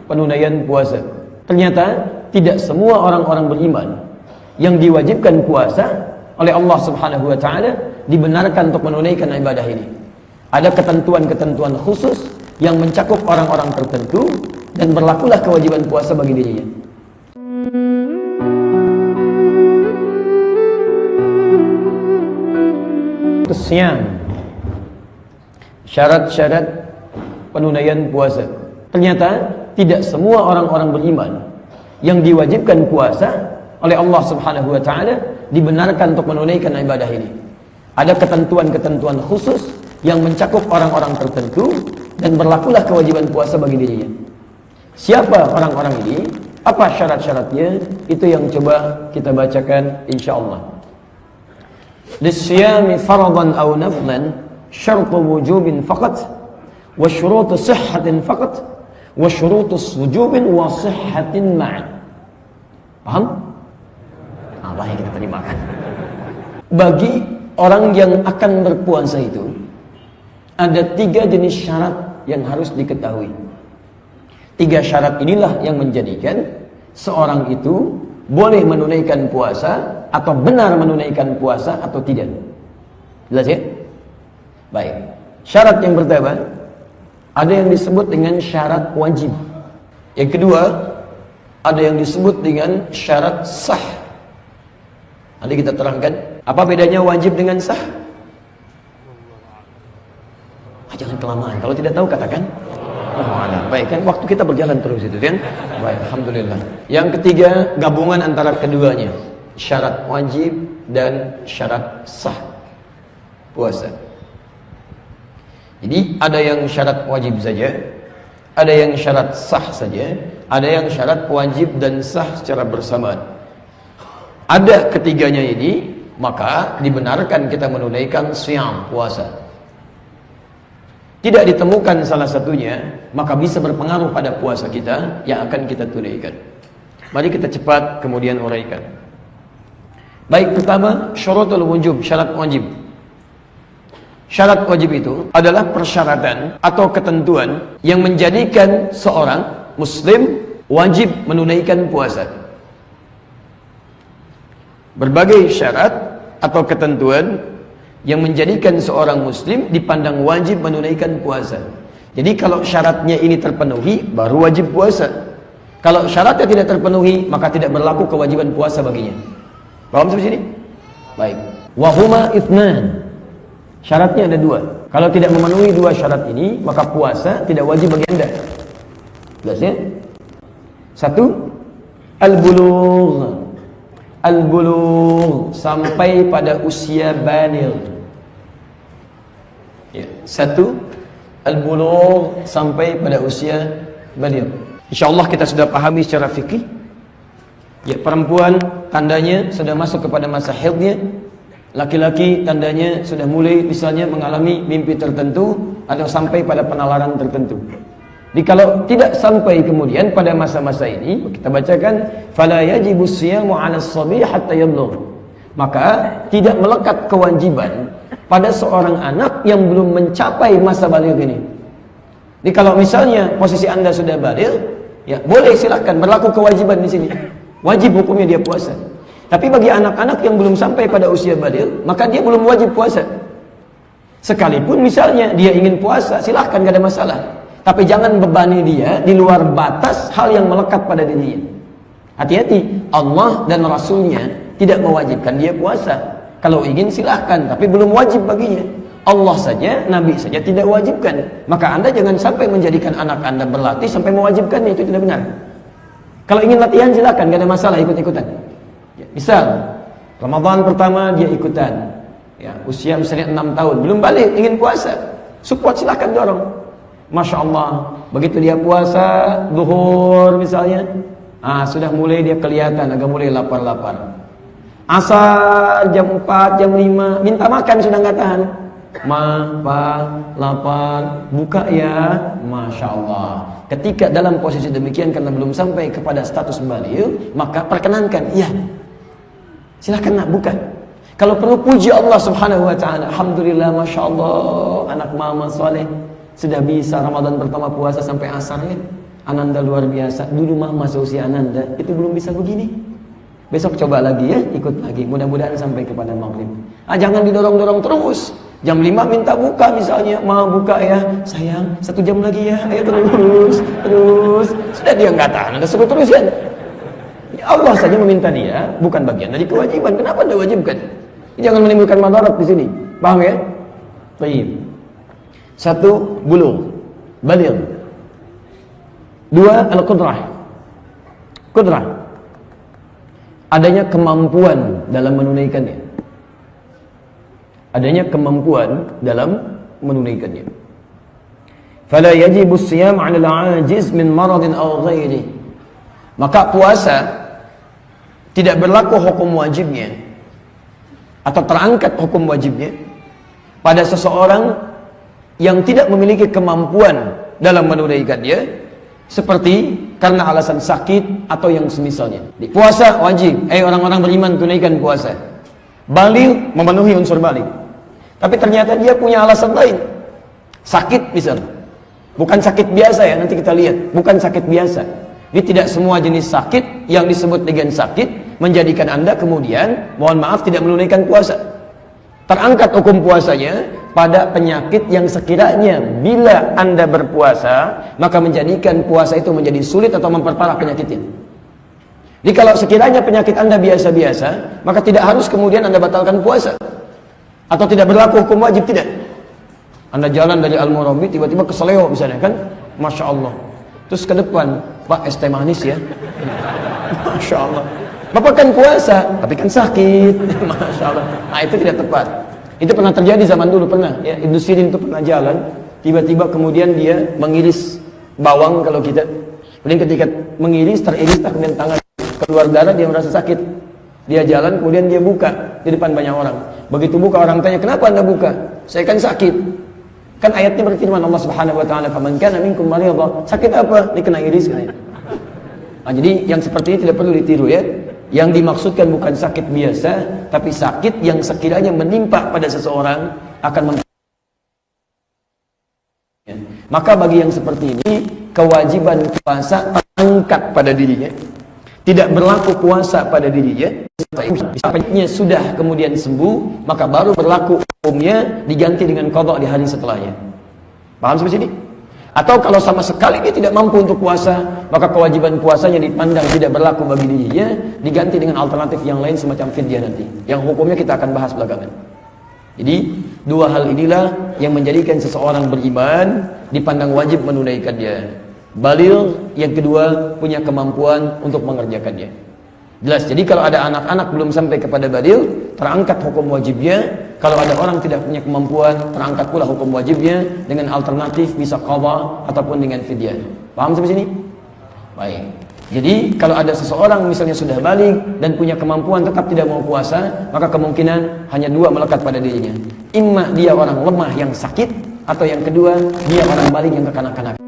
penunaian puasa. Ternyata tidak semua orang-orang beriman yang diwajibkan puasa oleh Allah Subhanahu wa taala dibenarkan untuk menunaikan ibadah ini. Ada ketentuan-ketentuan khusus yang mencakup orang-orang tertentu dan berlakulah kewajiban puasa bagi dirinya. Kesyam, syarat-syarat penunaian puasa. Ternyata tidak semua orang-orang beriman yang diwajibkan puasa oleh Allah Subhanahu wa taala dibenarkan untuk menunaikan ibadah ini. Ada ketentuan-ketentuan khusus yang mencakup orang-orang tertentu dan berlakulah kewajiban puasa bagi dirinya. Siapa orang-orang ini? Apa syarat-syaratnya? Itu yang coba kita bacakan insyaallah. Lisyami faradan aw naflan syartu wujubin faqat wa syurutu sihhatin faqat wa syurutu wujubin wa sihhatin ma'a. Paham? Apa yang kita terimakan? Bagi orang yang akan berpuasa itu ada 3 jenis syarat yang harus diketahui. 3 syarat inilah yang menjadikan seorang itu boleh menunaikan puasa atau benar menunaikan puasa atau tidak. Jelas ya? Baik. Syarat yang pertama ada yang disebut dengan syarat wajib. Yang kedua ada yang disebut dengan syarat sah. Nanti kita terangkan apa bedanya wajib dengan sah. Jangan kelamaan. Kalau tidak tahu katakan. Baik kan waktu kita berjalan terus itu kan. Baik, alhamdulillah. Yang ketiga gabungan antara keduanya, syarat wajib dan syarat sah puasa. Jadi ada yang syarat wajib saja, ada yang syarat sah saja, ada yang syarat wajib dan sah secara bersamaan. Ada ketiganya ini, maka dibenarkan kita menunaikan syam puasa. Tidak ditemukan salah satunya, maka bisa berpengaruh pada puasa kita yang akan kita tunaikan. Mari kita cepat kemudian uraikan. Baik, pertama syurutul wujub, syarat wajib. Syarat wajib itu adalah persyaratan atau ketentuan yang menjadikan seorang muslim wajib menunaikan puasa. Berbagai syarat atau ketentuan yang menjadikan seorang muslim dipandang wajib menunaikan puasa. Jadi kalau syaratnya ini terpenuhi, baru wajib puasa. Kalau syaratnya tidak terpenuhi, maka tidak berlaku kewajiban puasa baginya. Paham sampai sini? Baik. Wahuma itsnan. Syaratnya ada 2. Kalau tidak memenuhi 2 syarat ini, maka puasa tidak wajib bagi Anda. Jelas ya? 1. Al-bulugh. Al-bulugh sampai pada usia baligh. Ya, 1 al-bulugh sampai pada usia baligh. Insyaallah kita sudah pahami secara fikih. Ya, perempuan tandanya sudah masuk kepada masa haidnya. Laki-laki tandanya sudah mulai misalnya mengalami mimpi tertentu atau sampai pada penalaran tertentu. Jadi kalau tidak sampai kemudian pada masa-masa ini, kita bacakan fala yajibu siyamu 'ala as-sabi hatta yablugh. Maka tidak melekat kewajiban pada seorang anak yang belum mencapai masa baligh ini. Jadi kalau misalnya posisi Anda sudah baligh, ya boleh silahkan berlaku kewajiban di sini. Wajib hukumnya dia puasa. Tapi bagi anak-anak yang belum sampai pada usia baligh, maka dia belum wajib puasa. Sekalipun misalnya dia ingin puasa, silahkan, gak ada masalah. Tapi jangan bebani dia di luar batas hal yang melekat pada dirinya. Hati-hati, Allah dan Rasulnya tidak mewajibkan dia puasa. Kalau ingin silahkan, tapi belum wajib baginya. Allah saja, Nabi saja tidak wajibkan. Maka Anda jangan sampai menjadikan anak Anda berlatih sampai mewajibkannya, itu tidak benar. Kalau ingin latihan silahkan, gak ada masalah, ikut-ikutan. Ya, misal, Ramadan pertama dia ikutan. Ya, usia misalnya 6 tahun, belum balik, ingin puasa. Support silahkan dorong. Masya Allah, begitu dia puasa zuhur misalnya, sudah mulai dia kelihatan agak mulai lapar-lapar. Asar jam 4, jam 5 minta makan sudah nggak tahan. Lapar, buka ya. Masya Allah. Ketika dalam posisi demikian karena belum sampai kepada status baligh, maka perkenankan, iya, silahkan nak buka. Kalau perlu puji Allah Subhanahu wa taala, alhamdulillah, Masya Allah, anak mama soleh sudah bisa Ramadan pertama puasa sampai asar ya. Ananda luar biasa. Dulu mama seusia Ananda itu belum bisa begini. Besok coba lagi ya, ikut lagi. Mudah-mudahan sampai kepada maghrib. Jangan didorong-dorong terus. Jam 5 minta buka misalnya, mau buka ya, sayang 1 jam lagi ya, ayo terus. Sudah dia nggak tahan, Anda suruh terus ya. Allah saja meminta dia, bukan bagian dari kewajiban. Kenapa Anda wajibkan? Jangan menimbulkan madarat di sini. Paham ya? Baik. 1, bulugh, baligh. 2, al-qudrah. Qudrah. Adanya kemampuan dalam menunaikannya. Adanya kemampuan dalam menunaikannya. Fala yajibu as-siyam 'ala al-'ajiz min maradin aw ghairihi. Maka puasa tidak berlaku hukum wajibnya atau terangkat hukum wajibnya pada seseorang yang tidak memiliki kemampuan dalam menunaikannya, seperti karena alasan sakit atau yang semisalnya. Di puasa wajib, orang-orang beriman tunaikan puasa. Baligh memenuhi unsur baligh. Tapi ternyata dia punya alasan lain. Sakit misalnya. Bukan sakit biasa ya, nanti kita lihat. Bukan sakit biasa. Jadi tidak semua jenis sakit yang disebut dengan sakit menjadikan Anda kemudian, mohon maaf, tidak menunaikan puasa. Terangkat hukum puasanya pada penyakit yang sekiranya bila Anda berpuasa, maka menjadikan puasa itu menjadi sulit atau memperparah penyakitnya. Jadi kalau sekiranya penyakit Anda biasa-biasa, maka tidak harus kemudian Anda batalkan puasa. Atau tidak berlaku hukum wajib, tidak. Anda jalan dari Al-Murabi, tiba-tiba ke Seleo misalnya kan, Masya Allah. Terus ke depan, Pak, es teh manis ya. Masya Allah. Bapak kan puasa, tapi kan sakit. Masya Allah. Nah, itu tidak tepat. Itu pernah terjadi zaman dulu, pernah ya. Ibnu Sirin itu pernah jalan, tiba-tiba kemudian dia mengiris bawang kalau kita. Kemudian ketika mengiris, teriris, kemudian tangan keluar darah, dia merasa sakit. Dia jalan, kemudian dia buka di depan banyak orang. Begitu buka, orang tanya, kenapa Anda buka? Saya kan sakit. Kan ayatnya berfirman Allah Subhanahu wa taala, "Faman kana minkum maridhan." Sakit apa? Dia kena iris katanya. Nah, jadi yang seperti ini tidak perlu ditiru ya. Yang dimaksudkan bukan sakit biasa, tapi sakit yang sekiranya menimpa pada seseorang akan maka bagi yang seperti ini, kewajiban puasa terangkat pada dirinya. Tidak berlaku puasa pada dirinya. Sampainya sudah kemudian sembuh, maka baru berlaku hukumnya diganti dengan qada di hari setelahnya. Paham sampai sini? Atau kalau sama sekali dia tidak mampu untuk puasa, maka kewajiban puasanya dipandang tidak berlaku bagi dirinya, diganti dengan alternatif yang lain semacam fidyah nanti. Yang hukumnya kita akan bahas belakangan. Jadi dua hal inilah yang menjadikan seseorang beriman dipandang wajib menunaikannya. Baligh, yang kedua punya kemampuan untuk mengerjakannya. Jelas. Jadi kalau ada anak-anak belum sampai kepada baligh, terangkat hukum wajibnya. Kalau ada orang tidak punya kemampuan, terangkat pula hukum wajibnya dengan alternatif bisa qada ataupun dengan fidyah. Paham sampai sini? Baik. Jadi kalau ada seseorang misalnya sudah baligh dan punya kemampuan tetap tidak mau puasa, maka kemungkinan hanya dua melekat pada dirinya. Imma dia orang lemah yang sakit, atau yang kedua dia orang baligh yang kekanak-kanak.